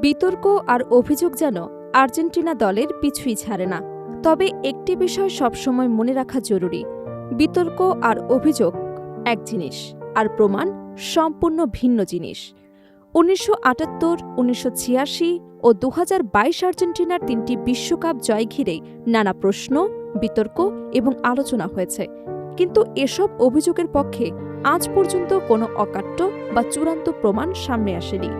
বিতর্ক আর অভিযোগ যেন আর্জেন্টিনা দলের পিছুই ছাড়ে না। তবে একটি বিষয় সবসময় মনে রাখা জরুরি, বিতর্ক আর অভিযোগ এক জিনিস, আর প্রমাণ সম্পূর্ণ ভিন্ন জিনিস। ১৯৭৮, ১৯৮৬ ও ২০২২ আর্জেন্টিনার ৩টি বিশ্বকাপ জয় ঘিরেই নানা প্রশ্ন, বিতর্ক এবং আলোচনা হয়েছে। কিন্তু এসব অভিযোগের পক্ষে আজ পর্যন্ত কোনো অকাট্য বা চূড়ান্ত প্রমাণ সামনে আসেনি।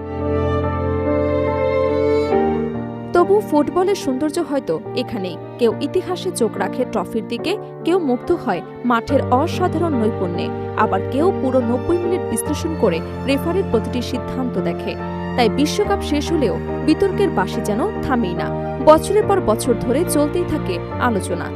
তবু ফুটবলের সৌন্দর্য হয়তো এখানেই। কেউ ইতিহাসে চোখ রাখে ট্রফির দিকে, কেউ মুগ্ধ হয় মাঠের অসাধারণ নৈপুণ্যে, আবার কেউ পুরো ৯০ মিনিট বিশ্লেষণ করে রেফারির প্রতিটি সিদ্ধান্ত দেখে। তাই বিশ্বকাপ শেষ হলেও বিতর্কের বাঁশি যেন থামেই না, বছরের পর বছর ধরে চলতেই থাকে আলোচনা।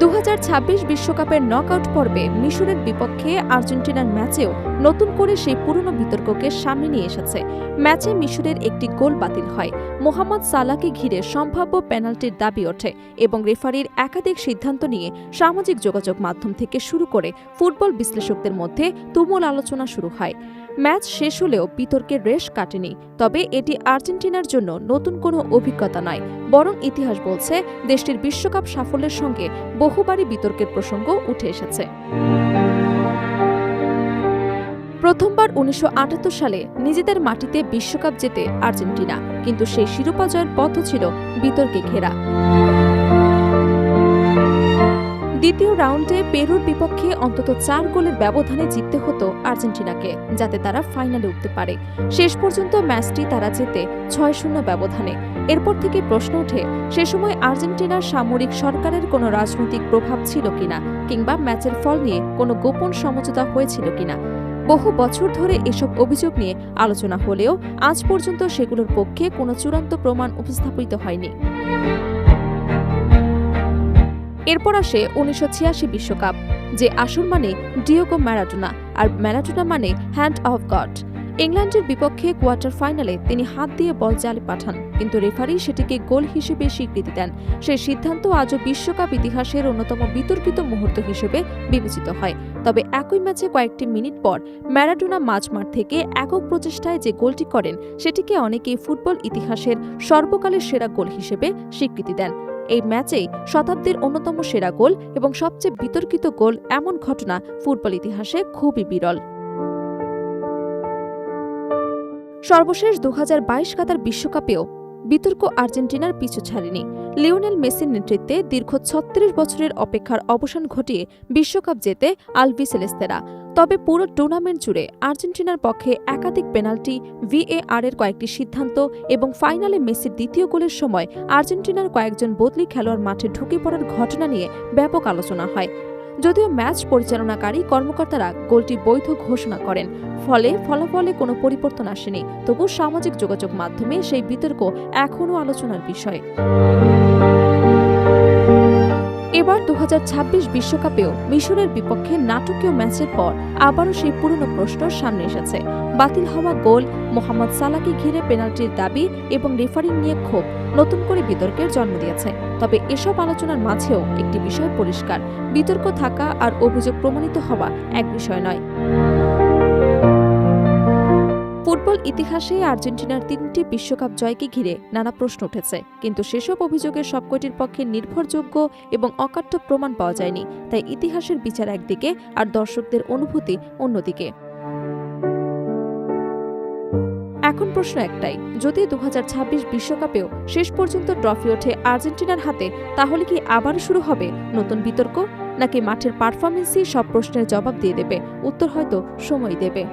২০২৬ বিশ্বকাপের নকআউট পর্বে মিশরের বিপক্ষে আর্জেন্টিনার ম্যাচেও নতুন করে সেই পুরনো বিতর্ককে সামনে নিয়ে এসেছে। ম্যাচে মিশরের একটি গোল বাতিল হয়, মোহাম্মদ সালাহকে ঘিরে সম্ভাব্য পেনাল্টির দাবি ওঠে এবং রেফারির একাধিক সিদ্ধান্ত নিয়ে সামাজিক যোগাযোগ মাধ্যম থেকে শুরু করে ফুটবল বিশ্লেষকদের মধ্যে তুমুল আলোচনা শুরু হয়। ম্যাচ শেষ হলেও বিতর্কের রেশ কাটেনি। তবে এটি আর্জেন্টিনার জন্য নতুন কোনো অভিজ্ঞতা নয়, বরং ইতিহাস বলছে দেশটির বিশ্বকাপ সাফল্যের সঙ্গে বহুবারই বিতর্কের প্রসঙ্গ উঠে এসেছে। প্রথমবার ১৯৭৮ সালে নিজেদের মাটিতে বিশ্বকাপ জেতে আর্জেন্টিনা, কিন্তু সেই শিরোপা জয়ের পথও ছিল বিতর্কে ঘেরা। দ্বিতীয় রাউন্ডে পেরুর বিপক্ষে অন্তত ৪ গোলের ব্যবধানে জিততে হতো আর্জেন্টিনাকে, যাতে তারা ফাইনালে উঠতে পারে। শেষ পর্যন্ত ম্যাচটি তারা জেতে ৬-০ ব্যবধানে। এরপর থেকে প্রশ্ন ওঠে, সে সময় আর্জেন্টিনার সামরিক সরকারের কোনো রাজনৈতিক প্রভাব ছিল কিনা, কিংবা ম্যাচের ফল নিয়ে কোনো গোপন সমঝোতা হয়েছিল কিনা। বহু বছর ধরে এসব অভিযোগ নিয়ে আলোচনা হলেও আজ পর্যন্ত সেগুলোর পক্ষে কোনো চূড়ান্ত প্রমাণ উপস্থাপিত হয়নি। এরপর আসে ১৯৮৬ বিশ্বকাপ, যে আসর মানে ডিয়েগো ম্যারাডোনা, আর ম্যারাডোনা মানে হ্যান্ড অফ গড। ইংল্যান্ডের বিপক্ষে কোয়ার্টার ফাইনালে তিনি হাত দিয়ে বল জালে পাঠান, কিন্তু রেফারি সেটিকে গোল হিসেবে স্বীকৃতি দেন। সেই সিদ্ধান্ত আজও বিশ্বকাপ ইতিহাসের অন্যতম বিতর্কিত মুহূর্ত হিসেবে বিবেচিত হয়। তবে একই ম্যাচে কয়েকটি মিনিট পর ম্যারাডোনা মাঝমাঠ থেকে একক প্রচেষ্টায় যে গোলটি করেন, সেটিকে অনেকেই ফুটবল ইতিহাসের সর্বকালের সেরা গোল হিসেবে স্বীকৃতি দেন। এই ম্যাচেই শতাব্দীর অন্যতম সেরা গোল এবং সবচেয়ে বিতর্কিত গোল, এমন ঘটনা ফুটবল ইতিহাসে খুবই বিরল। সর্বশেষ ২০২২ কাতার বিশ্বকাপেও বিতর্ক আর্জেন্টিনার পিছু ছাড়েনি। লিওনেল মেসির নেতৃত্বে দীর্ঘ ৩৬ বছরের অপেক্ষার অবসান ঘটিয়ে বিশ্বকাপ জেতে আলবিসেলেস্তেরা। তবে পুরো টুর্নামেন্ট জুড়ে আর্জেন্টিনার পক্ষে একাধিক পেনাল্টি, VAR এর কয়েকটি সিদ্ধান্ত এবং ফাইনালে মেসির দ্বিতীয় গোলের সময় আর্জেন্টিনার কয়েকজন বদলি খেলোয়াড় মাঠে ঢুকে পড়ার ঘটনা নিয়ে ব্যাপক আলোচনা হয়। যদিও ম্যাচ পরিচালনাকারী কর্মকর্তারা গোলটি বৈধ ঘোষণা করেন, ফলে ফলাফলে কোনো পরিবর্তন আসেনি, তবু সামাজিক যোগাযোগ মাধ্যমে সেই বিতর্ক এখনও আলোচনার বিষয়। এবার ২০২৬ বিশ্বকাপেও মিশরের বিপক্ষে নাটকীয় ম্যাচের পর আবারও সেই পুরনো প্রশ্ন সামনে এসেছে। বাতিল হওয়া গোল, মোহাম্মদ সালাহকে ঘিরে পেনাল্টির দাবি এবং রেফারি নিয়ে ক্ষোভ নতুন করে বিতর্কের জন্ম দিয়েছে। তবে এসব আলোচনার মাঝেও একটি বিষয় পরিষ্কার, বিতর্ক থাকা আর অভিযোগ প্রমাণিত হওয়া এক বিষয় নয়। ফুটবল ইতিহাসে আর্জেন্টিনার ৩টি বিশ্বকাপ জয়কে ঘিরে নানা প্রশ্ন উঠেছে, কিন্তু সেসব অভিযোগের সবকটির পক্ষে নির্ভরযোগ্য এবং অকাট্য প্রমাণ পাওয়া যায়নি। তাই ইতিহাসের বিচার একদিকে আর দর্শকদের অনুভূতি অন্যদিকে। এখন প্রশ্ন একটাই, যদি ২০২৬ বিশ্বকাপেও শেষ পর্যন্ত ট্রফি ওঠে আর্জেন্টিনার হাতে, তাহলে কি আবার শুরু হবে নতুন বিতর্ক, নাকি মাঠের পারফরমেন্সই সব প্রশ্নের জবাব দিয়ে দেবে? উত্তর হয়তো সময় দেবে।